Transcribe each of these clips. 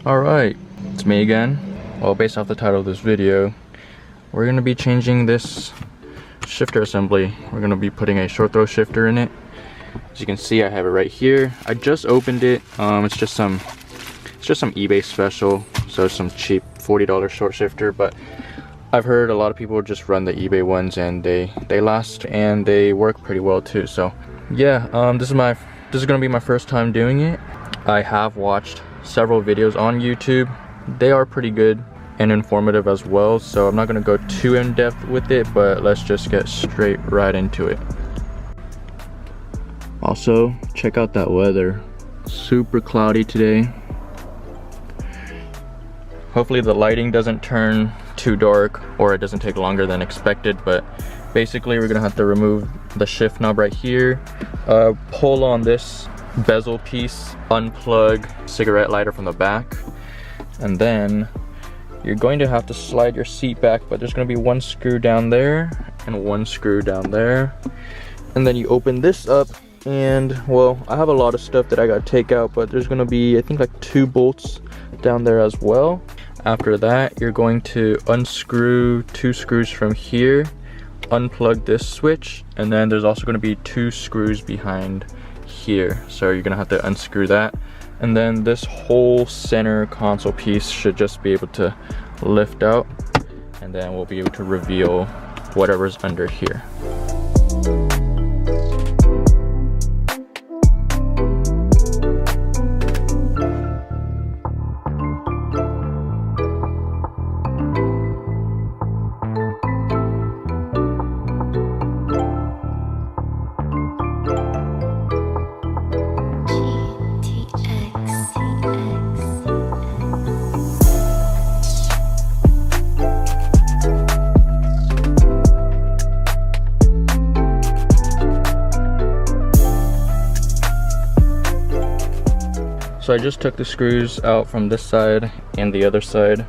Alright, it's me again. Well, based off the title of this video, we're going to be changing this shifter assembly. We're going to be putting a short throw shifter in it. As you can see, I have it right here. I just opened it. It's just some eBay special, so it's some cheap $40 short shifter, but I've heard a lot of people just run the eBay ones and they last and they work pretty well too. So yeah, this is gonna be my first time doing it. I have watched several videos on YouTube. They are pretty good and informative as well, so I'm not gonna go too in depth with it, but let's just get straight right into it. Also, check out that weather. Super cloudy today. Hopefully the lighting doesn't turn too dark or it doesn't take longer than expected, but basically we're gonna have to remove the shift knob right here, pull on this bezel piece, unplug cigarette lighter from the back, and then you're going to have to slide your seat back, but there's going to be one screw down there and one screw down there, and then you open this up, and well, I have a lot of stuff that I gotta take out, but there's going to be, I think, like 2 bolts down there as well. After that, you're going to unscrew 2 screws from here, unplug this switch, and then there's also going to be 2 screws behind here, so you're gonna have to unscrew that, and then this whole center console piece should just be able to lift out, and then we'll be able to reveal whatever's under here. So I just took the screws out from this side and the other side,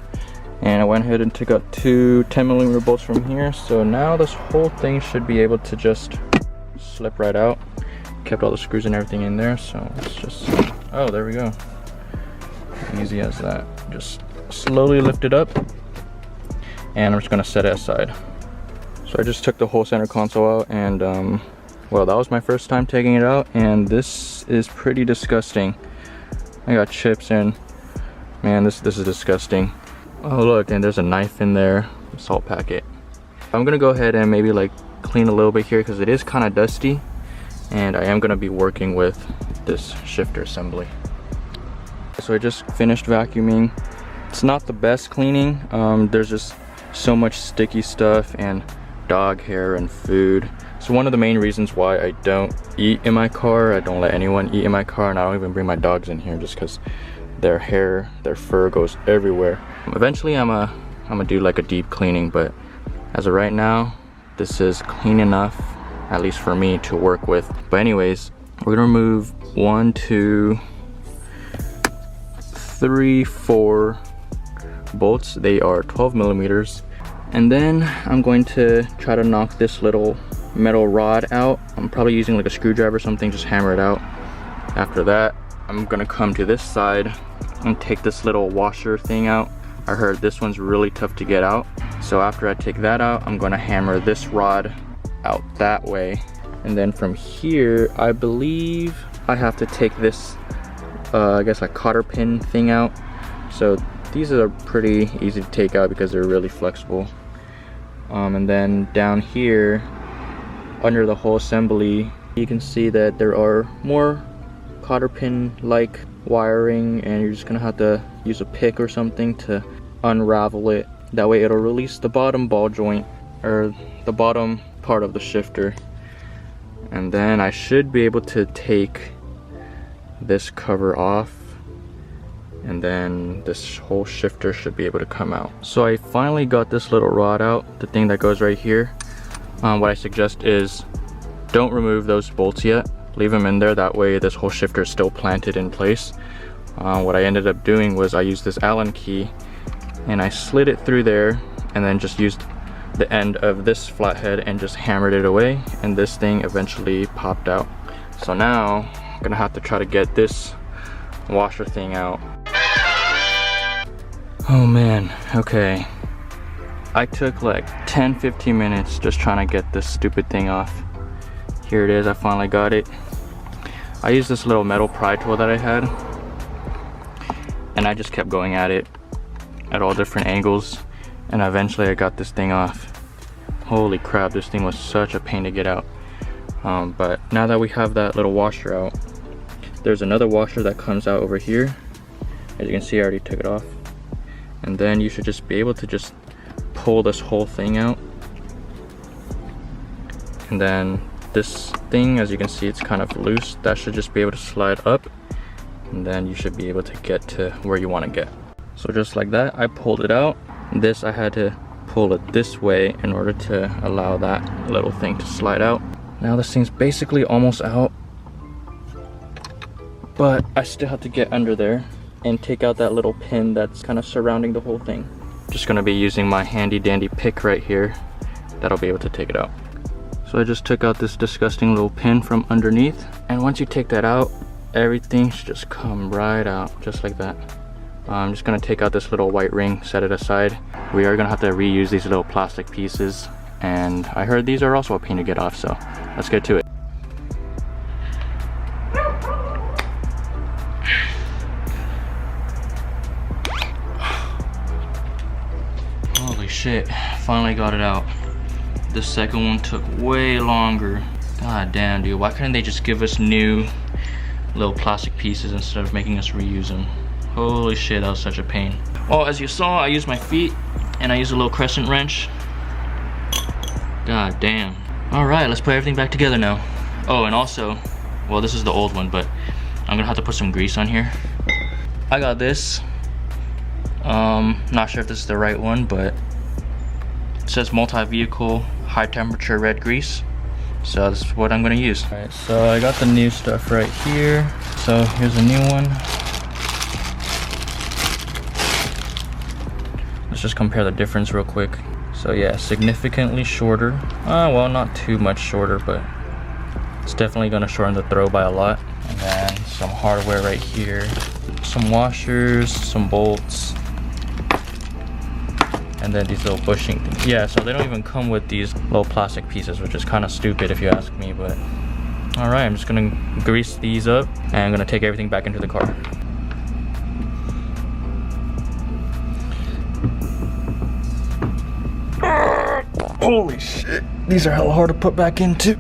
and I went ahead and took out 2 10mm bolts from here. So now this whole thing should be able to just slip right out. Kept all the screws and everything in there, so let's just, oh, there we go. Easy as that. Just slowly lift it up, and I'm just gonna set it aside. So I just took the whole center console out, and well, that was my first time taking it out, and this is pretty disgusting. I got chips in. Man, this is disgusting. Oh look, and there's a knife in there, salt packet. I'm gonna go ahead and maybe like clean a little bit here because it is kind of dusty, and I am gonna be working with this shifter assembly. So I just finished vacuuming. It's not the best cleaning. There's just so much sticky stuff and dog hair and food. So one of the main reasons why I don't eat in my car, I don't let anyone eat in my car, and I don't even bring my dogs in here just because their hair, their fur goes everywhere. Eventually I'm gonna do like a deep cleaning, but as of right now, this is clean enough, at least for me, to work with. But anyways, we're gonna remove 1, 2, 3, 4 bolts. They are 12mm. And then I'm going to try to knock this little metal rod out. I'm probably using like a screwdriver or something, just hammer it out. After that, I'm gonna come to this side and take this little washer thing out. I heard this one's really tough to get out. So after I take that out, I'm gonna hammer this rod out that way. And then from here, I believe I have to take this, I guess like cotter pin thing out. So these are pretty easy to take out because they're really flexible. And then down here, under the whole assembly, you can see that there are more cotter pin like wiring, and you're just gonna have to use a pick or something to unravel it. That way it'll release the bottom ball joint, or the bottom part of the shifter, and then I should be able to take this cover off, and then this whole shifter should be able to come out. So I finally got this little rod out, the thing that goes right here. What I suggest is don't remove those bolts yet, leave them in there, that way this whole shifter is still planted in place. What I ended up doing was I used this Allen key and I slid it through there, and then just used the end of this flathead and just hammered it away, and this thing eventually popped out. So now I'm gonna have to try to get this washer thing out. Oh man, okay. I took like 10-15 minutes just trying to get this stupid thing off. Here it is, I finally got it. I used this little metal pry tool that I had, and I just kept going at it at all different angles, and eventually I got this thing off. Holy crap, this thing was such a pain to get out. But now that we have that little washer out, there's another washer that comes out over here. As you can see, I already took it off. And then you should just be able to just pull this whole thing out. And then this thing, as you can see, it's kind of loose. That should just be able to slide up, and then you should be able to get to where you want to get. So just like that, I pulled it out. This, I had to pull it this way in order to allow that little thing to slide out. Now this thing's basically almost out, but I still have to get under there and take out that little pin that's kind of surrounding the whole thing. Just gonna be using my handy dandy pick right here. That'll be able to take it out. So I just took out this disgusting little pin from underneath, and once you take that out, everything should just come right out, just like that. I'm just gonna take out this little white ring, set it aside. We are gonna have to reuse these little plastic pieces, and I heard these are also a pain to get off, so let's get to it. Holy shit, finally got it out. The second one took way longer. God damn, dude, why couldn't they just give us new little plastic pieces instead of making us reuse them? Holy shit, that was such a pain. Well, as you saw, I used my feet and I used a little crescent wrench. God damn. All right, let's put everything back together now. Oh, and also, well, this is the old one, but I'm gonna have to put some grease on here. I got this. Not sure if this is the right one, but it says multi-vehicle high temperature red grease. So that's what I'm gonna use. All right, so I got the new stuff right here. So here's a new one. Let's just compare the difference real quick. So yeah, significantly shorter. Well, not too much shorter, but it's definitely gonna shorten the throw by a lot. And then some hardware right here. Some washers, some bolts, and then these little bushing things. Yeah, so they don't even come with these little plastic pieces, which is kind of stupid if you ask me, but all right, I'm just gonna grease these up and I'm gonna take everything back into the car. Holy shit, these are hella hard to put back into.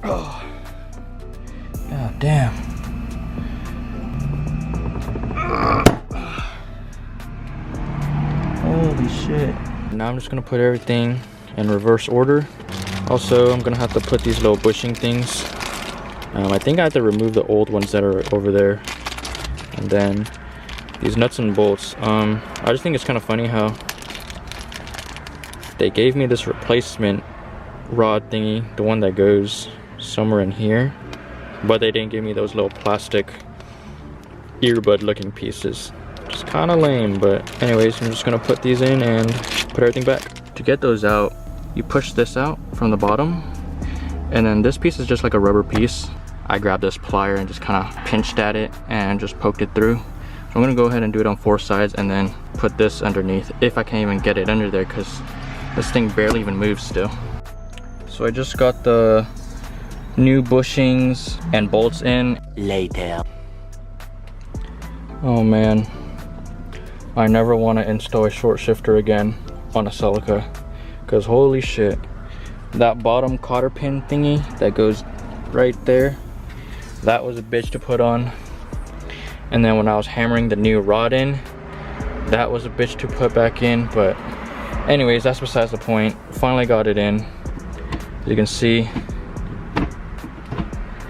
Oh. God damn. Holy shit. Now I'm just gonna put everything in reverse order. Also, I'm gonna have to put these little bushing things. I think I have to remove the old ones that are over there. And then these nuts and bolts. I just think it's kind of funny how they gave me this replacement rod thingy, the one that goes somewhere in here, but they didn't give me those little plastic earbud looking pieces. Just kind of lame, but anyways, I'm just gonna put these in and put everything back. To get those out, you push this out from the bottom, and then this piece is just like a rubber piece. I grabbed this plier and just kind of pinched at it and just poked it through. So I'm gonna go ahead and do it on 4 sides and then put this underneath, if I can't even get it under there, because this thing barely even moves still. So I just got the new bushings and bolts in. Later. Oh man, I never want to install a short shifter again on a Celica, because holy shit, that bottom cotter pin thingy that goes right there, that was a bitch to put on. And then when I was hammering the new rod in, that was a bitch to put back in. But anyways, that's besides the point. Finally got it in. As you can see,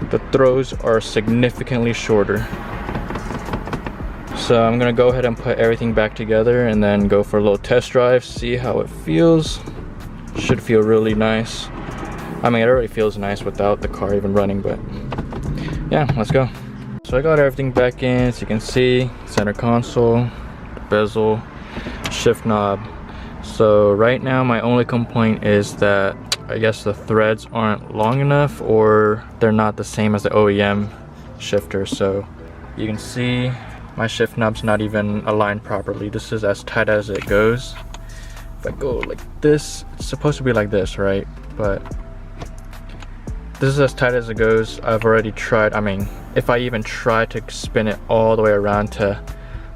the throws are significantly shorter. So I'm gonna go ahead and put everything back together and then go for a little test drive, see how it feels. Should feel really nice. I mean, it already feels nice without the car even running, but yeah, let's go. So I got everything back in, as you can see, center console, bezel, shift knob. So right now my only complaint is that I guess the threads aren't long enough, or they're not the same as the OEM shifter. So you can see My shift knob's not even aligned properly. This is as tight as it goes. If I go like this, it's supposed to be like this, right? But this is as tight as it goes. I've already tried, I mean, if I even try to spin it all the way around to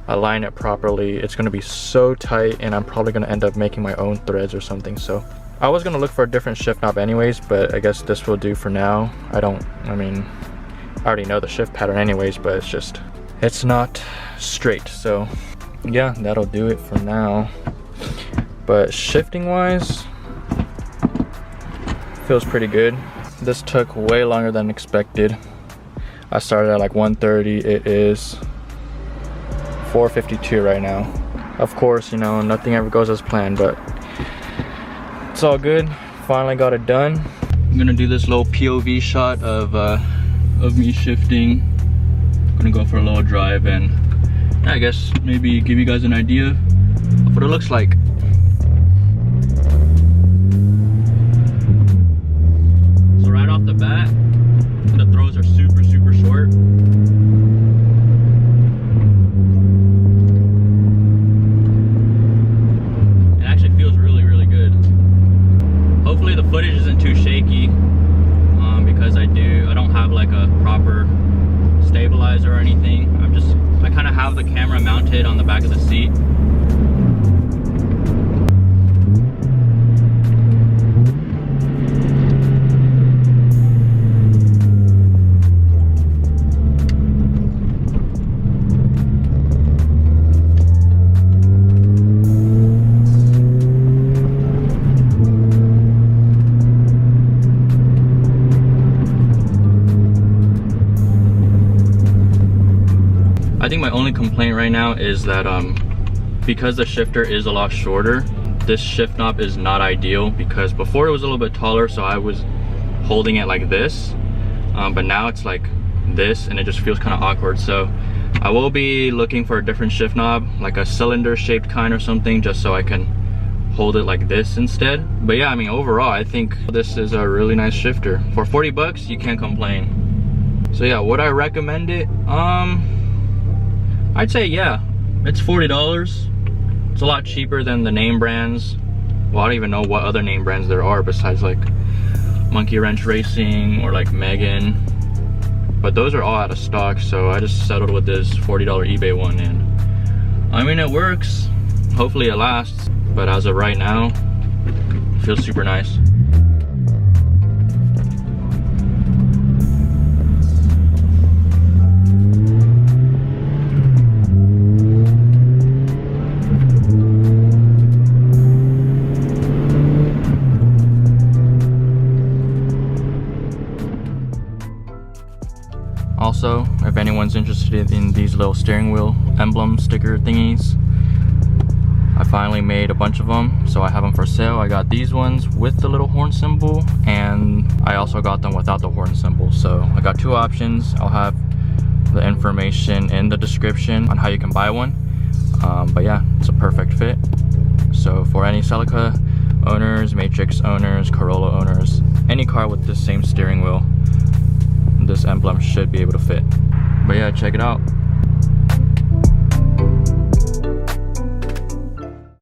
align it properly, it's gonna be so tight, and I'm probably gonna end up making my own threads or something. So I was gonna look for a different shift knob anyways, but I guess this will do for now. I mean, I already know the shift pattern anyways, but it's not straight. So yeah, that'll do it for now. But shifting wise, feels pretty good. This took way longer than expected. I started at like 1:30. It is 4:52 right now. Of course, you know, nothing ever goes as planned, but it's all good. Finally got it done. I'm gonna do this little POV shot of me shifting. I'm gonna go for a little drive and I guess maybe give you guys an idea of what it looks like. So right off the bat, the throws are super short. It actually feels really good. Hopefully the footage isn't too shaky, because I don't have like a proper stabilizer or anything. I kind of have the camera mounted on the back of the seat. I think my only complaint right now is that because the shifter is a lot shorter, this shift knob is not ideal, because before it was a little bit taller, so I was holding it like this, but now it's like this and it just feels kind of awkward. So I will be looking for a different shift knob, like a cylinder shaped kind or something, just so I can hold it like this instead. But yeah, I mean, overall I think this is a really nice shifter. For 40 bucks, you can't complain. So yeah, would I recommend it? I'd say yeah, it's $40. It's a lot cheaper than the name brands. Well, I don't even know what other name brands there are besides like Monkey Wrench Racing or like Megan. But those are all out of stock, so I just settled with this $40 eBay one, and I mean, it works. Hopefully it lasts, but as of right now, it feels super nice. Also, if anyone's interested in these little steering wheel emblem sticker thingies, I finally made a bunch of them, so I have them for sale. I got these ones with the little horn symbol, and I also got them without the horn symbol. So I got two options. I'll have the information in the description on how you can buy one. But yeah, it's a perfect fit. So for any Celica owners, Matrix owners, Corolla owners, any car with the same steering wheel, this emblem should be able to fit. But yeah, check it out.